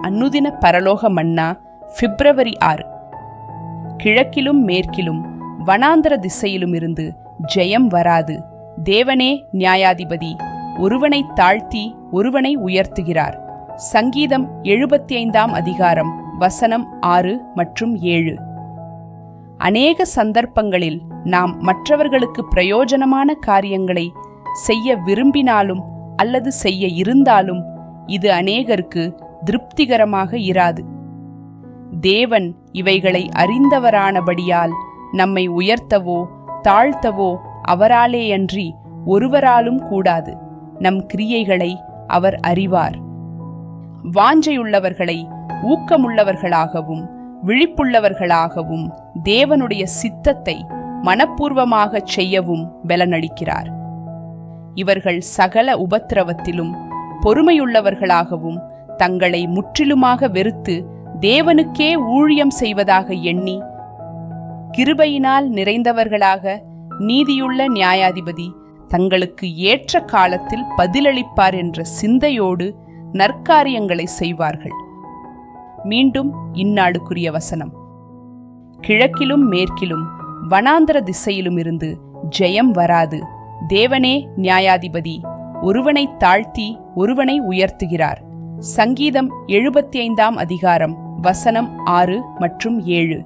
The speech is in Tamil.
அனுதின பரலோக மன்னா பிப்ரவரி 6. கிழக்கிலும் மேற்கிலும் வனாந்தர திசையிலும் இருந்து ஜெயம் வராது. தேவனே நியாயாதிபதி, ஒருவனை தாழ்த்தி ஒருவனை உயர்த்துகிறார். சங்கீதம் 75 அதிகாரம் வசனம் 6 மற்றும் 7. அநேக சந்தர்ப்பங்களில் நாம் மற்றவர்களுக்கு பிரயோஜனமான காரியங்களை செய்ய விரும்பினாலும் அல்லது செய்ய இருந்தாலும் இது அநேகருக்கு திருப்திகரமாக இராது. தேவன் இவைகளை அறிந்தவரானபடியால் நம்மை உயர்த்தவோ தாழ்த்தவோ அவராலேயன்றி ஒருவராலும் கூடாது. நம் கிரியைகளை அவர் அறிவார். வாஞ்சையுள்ளவர்களை ஊக்கமுள்ளவர்களாகவும் விழிப்புள்ளவர்களாகவும் தேவனுடைய சித்தத்தை மனப்பூர்வமாகச் செய்யவும் பலனளிக்கிறார். இவர்கள் சகல உபத்திரவத்திலும் பொறுமையுள்ளவர்களாகவும் தங்களை முற்றிலுமாக வெறுத்து தேவனுக்கே ஊழியம் செய்வதாக எண்ணி கிருபையினால் நிறைந்தவர்களாக நீதியுள்ள நியாயாதிபதி தங்களுக்கு ஏற்ற காலத்தில் பதிலளிப்பார் என்ற சிந்தையோடு நற்காரியங்களை செய்வார்கள். மீண்டும் இந்நாளுக்குரிய வசனம். கிழக்கிலும் மேற்கிலும் வனாந்தர திசையிலும் இருந்து ஜெயம் வராது. தேவனே நியாயாதிபதி, ஒருவனை தாழ்த்தி ஒருவனை உயர்த்துகிறார். சங்கீதம் 75 அதிகாரம் வசனம் 6 மற்றும் 7.